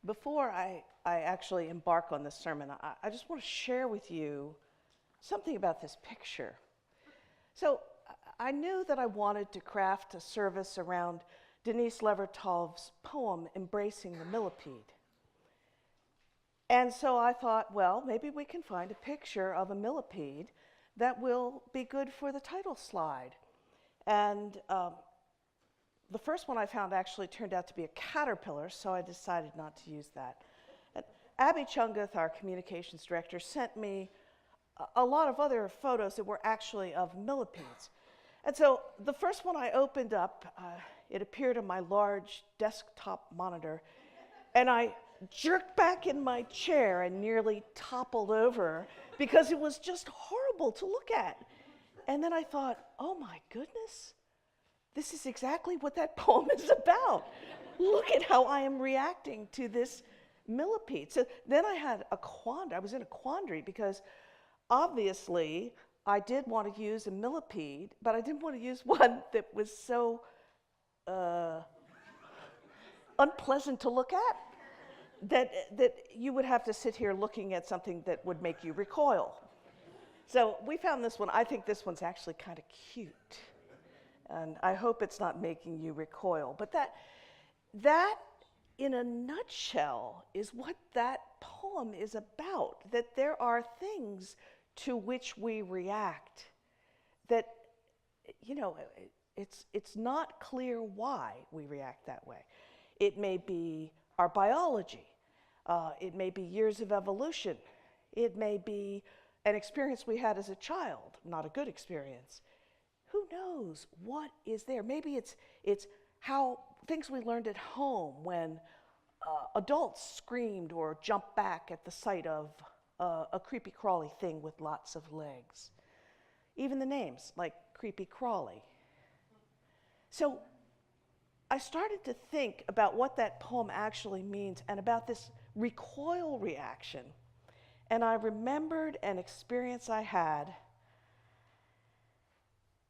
Before I actually embark on this sermon, I just want to share with you something about this picture. So I knew that I wanted to craft a service around Denise Levertov's poem, Embracing the Millipede. And so I thought, well, maybe we can find a picture of a millipede that will be good for the title slide. And the first one I found actually turned out to be a caterpillar, so I decided not to use that. And Abby Chungath, our communications director, sent me a lot of other photos that were actually of millipedes. And so the first one I opened up, it appeared on my large desktop monitor, and I jerked back in my chair and nearly toppled over because it was just horrible to look at. And then I thought, oh my goodness, this is exactly what that poem is about. Look at how I am reacting to this millipede. So then I was in a quandary because obviously I did want to use a millipede, but I didn't want to use one that was so unpleasant to look at that you would have to sit here looking at something that would make you recoil. So we found this one. I think this one's actually kind of cute. And I hope it's not making you recoil. But that, in a nutshell, is what that poem is about. That there are things to which we react that, you know, it's not clear why we react that way. It may be our biology. It may be years of evolution. It may be an experience we had as a child, not a good experience. Who knows what is there? Maybe it's how things we learned at home when adults screamed or jumped back at the sight of a creepy crawly thing with lots of legs. Even the names, like creepy crawly. So I started to think about what that poem actually means and about this recoil reaction. And I remembered an experience I had.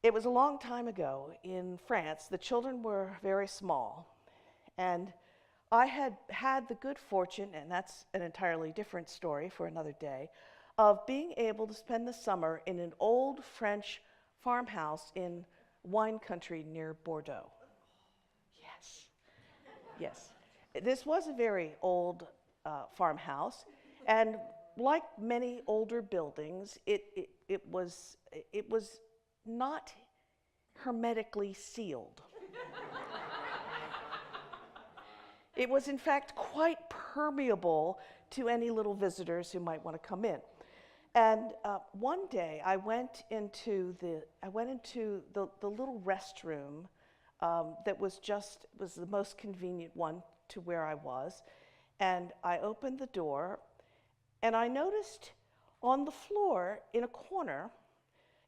It was a long time ago in France. The children were very small. And I had had the good fortune, and that's an entirely different story for another day, of being able to spend the summer in an old French farmhouse in wine country near Bordeaux. Yes. This was a very old farmhouse, and like many older buildings, it was not hermetically sealed. It was in fact quite permeable to any little visitors who might want to come in. And one day I went into the little restroom that was the most convenient one to where I was, and I opened the door, and I noticed on the floor in a corner,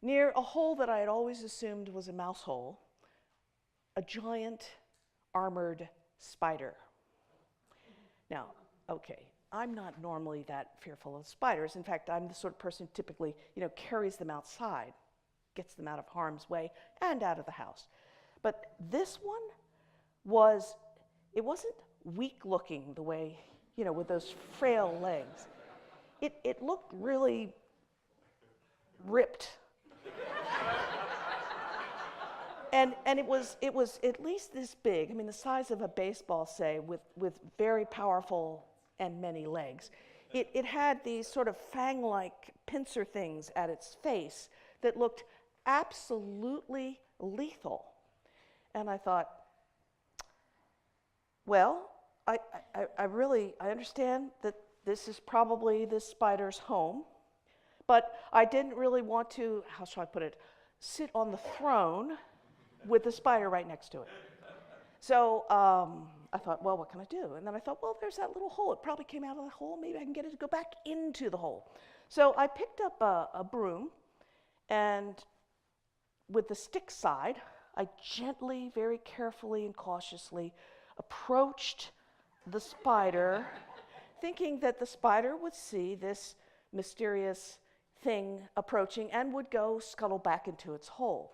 near a hole that I had always assumed was a mouse hole, a giant armored spider. Now, okay, I'm not normally that fearful of spiders. In fact, I'm the sort of person who typically, carries them outside, gets them out of harm's way and out of the house. But this one it wasn't weak looking the way, with those frail legs. It looked really ripped. And it was at least this big, the size of a baseball, say, with very powerful and many legs. It had these sort of fang-like pincer things at its face that looked absolutely lethal. And I thought, well, I understand that this is probably this spider's home, but I didn't really want to, how shall I put it, sit on the throne with the spider right next to it. So I thought, well, what can I do? And then I thought, well, there's that little hole. It probably came out of the hole. Maybe I can get it to go back into the hole. So I picked up a broom, and with the stick side, I gently, very carefully and cautiously approached the spider, thinking that the spider would see this mysterious thing approaching and would go scuttle back into its hole.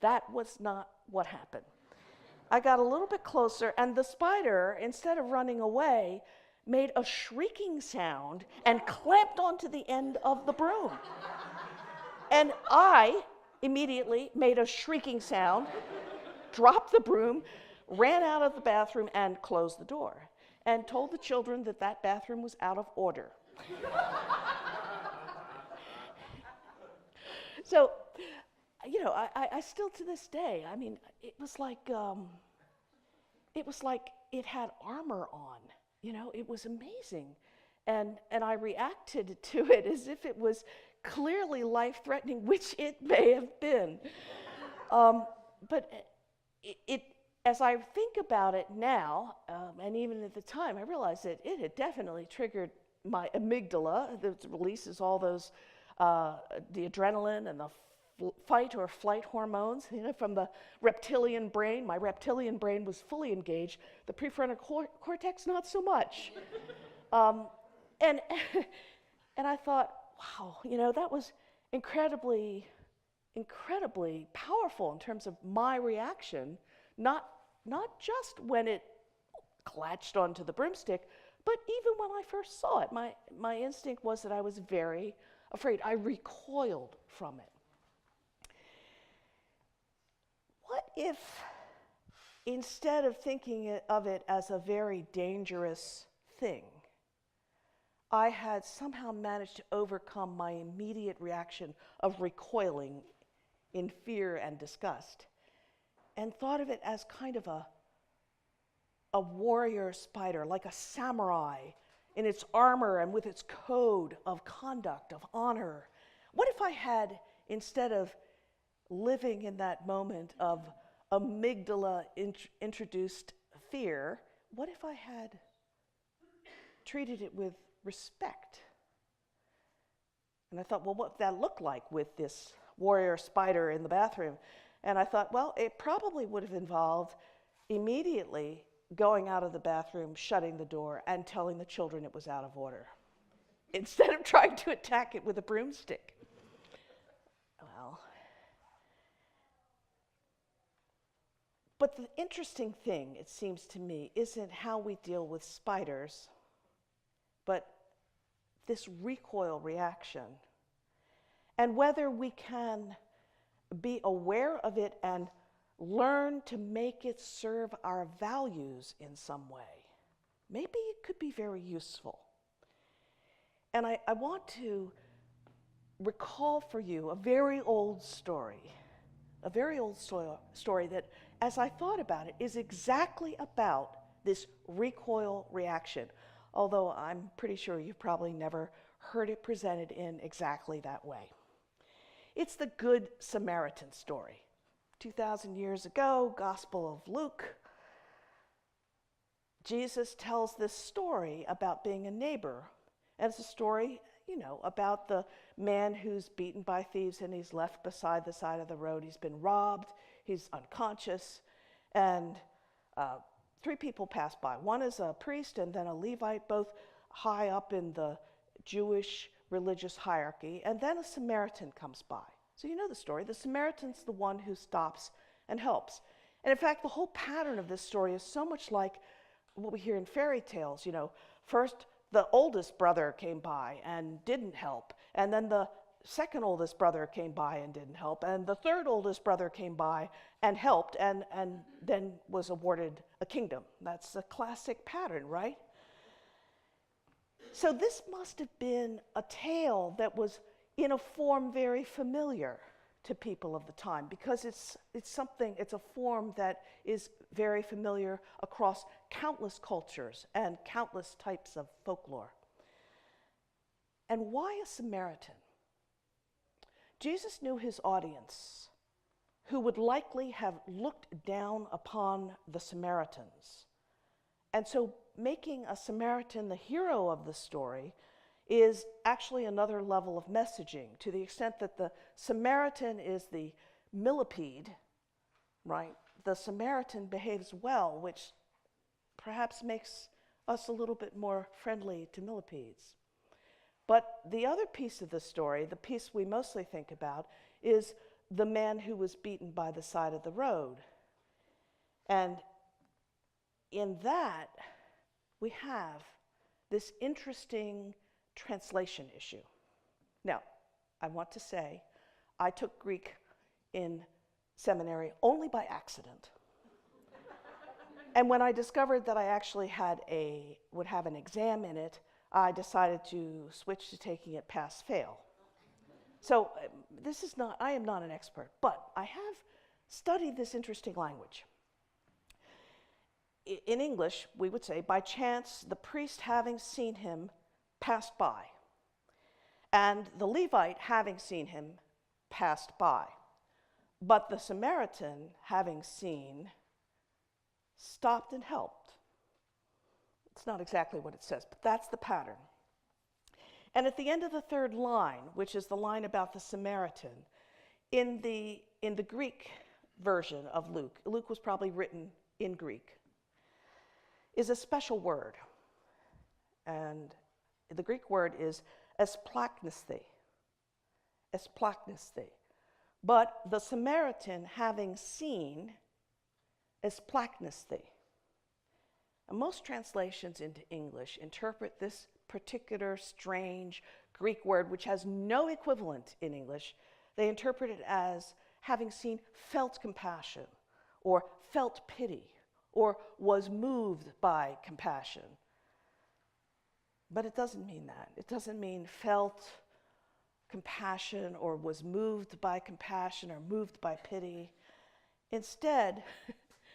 That was not what happened. I got a little bit closer, and the spider, instead of running away, made a shrieking sound and clamped onto the end of the broom. And I immediately made a shrieking sound, dropped the broom, ran out of the bathroom, and closed the door, and told the children that that bathroom was out of order. So, you know, I still to this day, I mean, it was like it had armor on. You know, it was amazing. And I reacted to it as if it was clearly life-threatening, which it may have been. But as I think about it now, and even at the time, I realized that it had definitely triggered my amygdala that releases all those, the adrenaline and the fight or flight hormones, you know, from the reptilian brain. My reptilian brain was fully engaged. The prefrontal cortex, not so much. And I thought, wow, you know, that was incredibly powerful in terms of my reaction, not just when it latched onto the broomstick, but even when I first saw it. My instinct was that I was very afraid. I recoiled from it. What if, instead of thinking of it as a very dangerous thing, I had somehow managed to overcome my immediate reaction of recoiling in fear and disgust, and thought of it as kind of a warrior spider, like a samurai in its armor and with its code of conduct, of honor? What if I had, instead of living in that moment of amygdala introduced fear, what if I had treated it with respect? And I thought, well, what would that look like with this warrior spider in the bathroom? And I thought, well, it probably would have involved immediately going out of the bathroom, shutting the door, and telling the children it was out of order, instead of trying to attack it with a broomstick. Well, but the interesting thing, it seems to me, isn't how we deal with spiders, but this recoil reaction, and whether we can be aware of it and learn to make it serve our values in some way. Maybe it could be very useful. And I want to recall for you a very old story that, as I thought about it, is exactly about this recoil reaction, although I'm pretty sure you've probably never heard it presented in exactly that way. It's the Good Samaritan story. 2,000 years ago, Gospel of Luke, Jesus tells this story about being a neighbor. And it's a story, you know, about the man who's beaten by thieves and he's left beside the side of the road. He's been robbed, he's unconscious, and three people pass by. One is a priest and then a Levite, both high up in the Jewish religious hierarchy, and then a Samaritan comes by. So you know the story. The Samaritan's the one who stops and helps. And in fact, the whole pattern of this story is so much like what we hear in fairy tales. You know, first the oldest brother came by and didn't help, and then the second oldest brother came by and didn't help, and the third oldest brother came by and helped, and then was awarded a kingdom. That's a classic pattern, right? So this must have been a tale that was in a form very familiar to people of the time, because it's a form that is very familiar across countless cultures and countless types of folklore. And why a Samaritan? Jesus knew his audience, who would likely have looked down upon the Samaritans. And so making a Samaritan the hero of the story is actually another level of messaging, to the extent that the Samaritan is the Millipede, right? The Samaritan behaves well, which perhaps makes us a little bit more friendly to millipedes. But the other piece of the story, the piece we mostly think about, is the man who was beaten by the side of the road. And in that, we have this interesting translation issue. Now, I want to say, I took Greek in seminary only by accident. And when I discovered that I actually would have an exam in it, I decided to switch to taking it pass-fail. So I am not an expert, but I have studied this interesting language. In English, we would say, by chance, the priest having seen him passed by, and the Levite having seen him passed by. But the Samaritan, having seen, stopped and helped. It's not exactly what it says, but that's the pattern. And at the end of the third line, which is the line about the Samaritan, in the Greek version of Luke, Luke was probably written in Greek, is a special word. And the Greek word is esplaknisthe. Esplaknisthe. But the Samaritan, having seen, esplaknisthe. And most translations into English interpret this particular strange Greek word, which has no equivalent in English. They interpret it as having seen, felt compassion, or felt pity, or was moved by compassion. But it doesn't mean that. It doesn't mean felt compassion or was moved by compassion or moved by pity. Instead,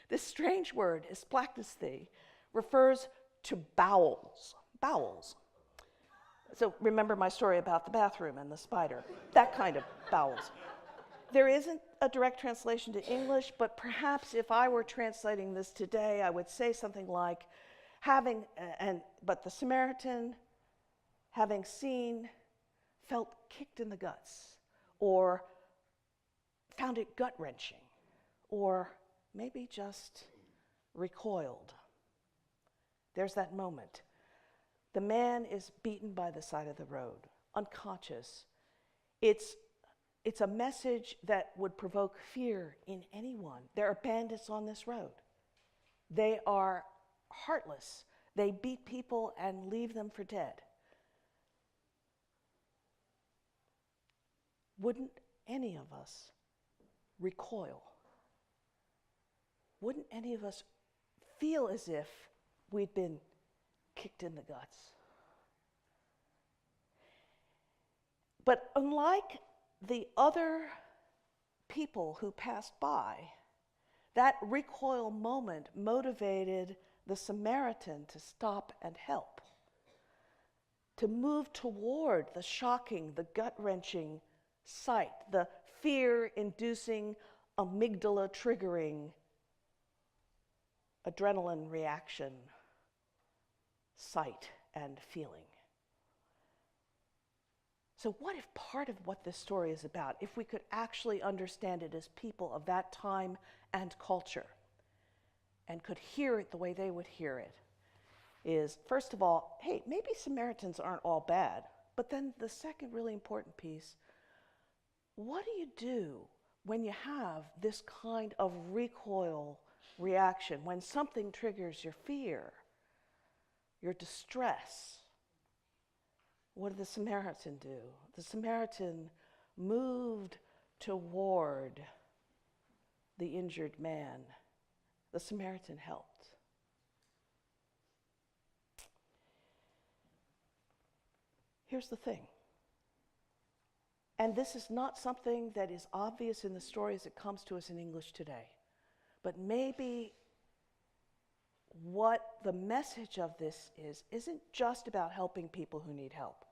this strange word, esplaknisthe, refers to bowels. Bowels. So remember my story about the bathroom and the spider. That kind of bowels. There isn't a direct translation to English, but perhaps if I were translating this today, I would say something like, but the Samaritan, having seen, felt kicked in the guts, or found it gut-wrenching, or maybe just recoiled. There's that moment. The man is beaten by the side of the road, unconscious. It's a message that would provoke fear in anyone. There are bandits on this road. They are heartless. They beat people and leave them for dead. Wouldn't any of us recoil? Wouldn't any of us feel as if we'd been kicked in the guts? But unlike the other people who passed by, that recoil moment motivated the Samaritan to stop and help, to move toward the shocking, the gut-wrenching sight, the fear-inducing, amygdala-triggering adrenaline reaction, sight and feeling. So what if part of what this story is about, if we could actually understand it as people of that time and culture, and could hear it the way they would hear it, is, first of all, hey, maybe Samaritans aren't all bad, but then the second really important piece, what do you do when you have this kind of recoil reaction, when something triggers your fear, your distress? What did the Samaritan do? The Samaritan moved toward the injured man. The Samaritan helped. Here's the thing. And this is not something that is obvious in the story as it comes to us in English today. But maybe what the message of this isn't just about helping people who need help,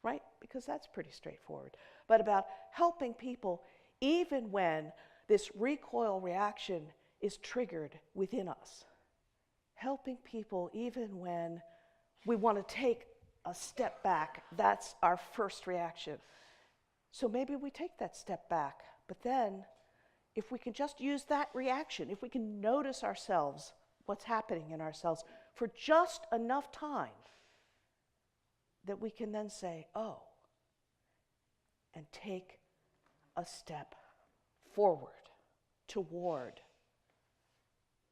right? Because that's pretty straightforward. But about helping people even when this recoil reaction is triggered within us. Helping people even when we want to take a step back. That's our first reaction. So maybe we take that step back, but then if we can just use that reaction, if we can notice ourselves, what's happening in ourselves for just enough time, that we can then say, oh, and take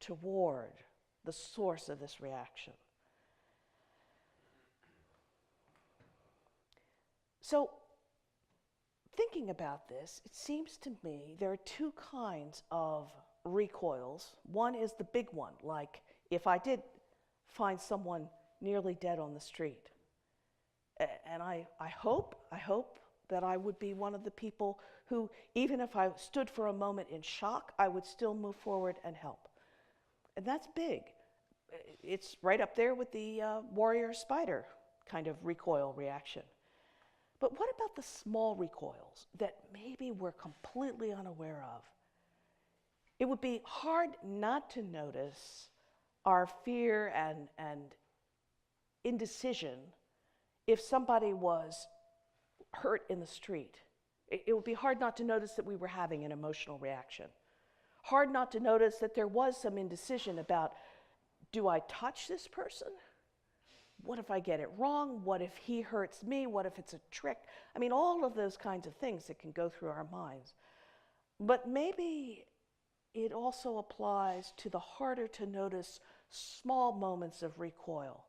toward the source of this reaction. So, thinking about this, it seems to me there are two kinds of recoils. One is the big one, like if I did find someone nearly dead on the street, and I hope that I would be one of the people who, even if I stood for a moment in shock, I would still move forward and help. And that's big. It's right up there with the warrior spider kind of recoil reaction. But what about the small recoils that maybe we're completely unaware of? It would be hard not to notice our fear and indecision if somebody was hurt in the street. It would be hard not to notice that we were having an emotional reaction. Hard not to notice that there was some indecision about, do I touch this person? What if I get it wrong? What if he hurts me? What if it's a trick? I mean, all of those kinds of things that can go through our minds. But maybe it also applies to the harder to notice small moments of recoil.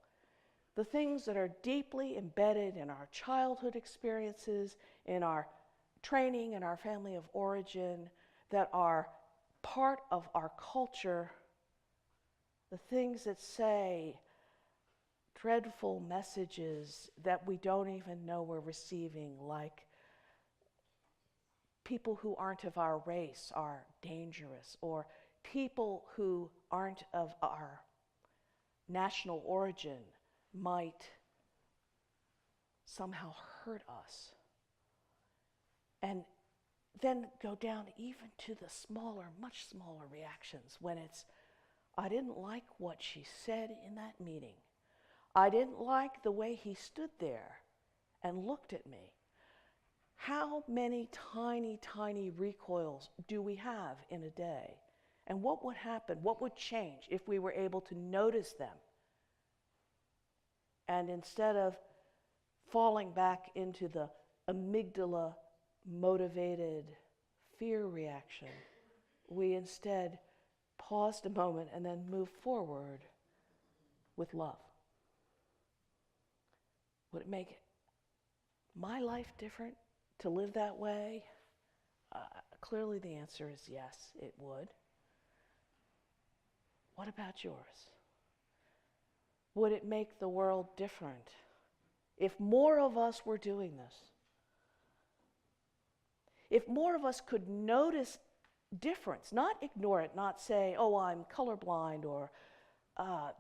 The things that are deeply embedded in our childhood experiences, in our training, in our family of origin, that are part of our culture, the things that say dreadful messages that we don't even know we're receiving, like people who aren't of our race are dangerous, or people who aren't of our national origin might somehow hurt us. And then go down even to the smaller, much smaller reactions when it's, I didn't like what she said in that meeting. I didn't like the way he stood there and looked at me. How many tiny, tiny recoils do we have in a day? And what would happen? What would change if we were able to notice them? And instead of falling back into the amygdala motivated fear reaction, we instead paused a moment and then moved forward with love. Would it make my life different to live that way? Clearly the answer is yes, it would. What about yours? Would it make the world different if more of us were doing this? If more of us could notice difference, not ignore it, not say, oh, I'm colorblind, or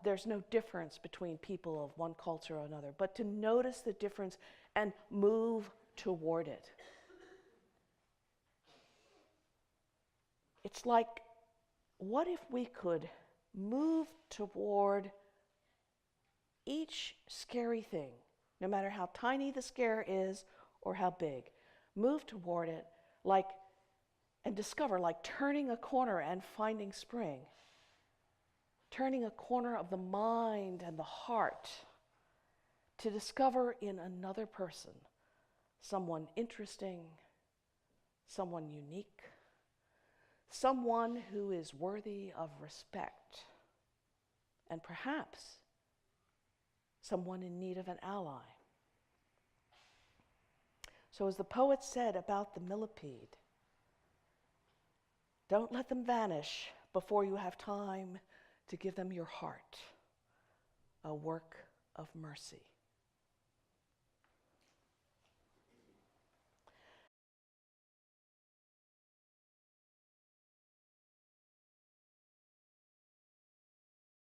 there's no difference between people of one culture or another, but to notice the difference and move toward it. It's like, what if we could move toward each scary thing, no matter how tiny the scare is or how big, move toward it like, and discover, like turning a corner and finding spring. Turning a corner of the mind and the heart to discover in another person someone interesting, someone unique, someone who is worthy of respect, and perhaps someone in need of an ally. So as the poet said about the millipede, don't let them vanish before you have time to give them your heart, a work of mercy.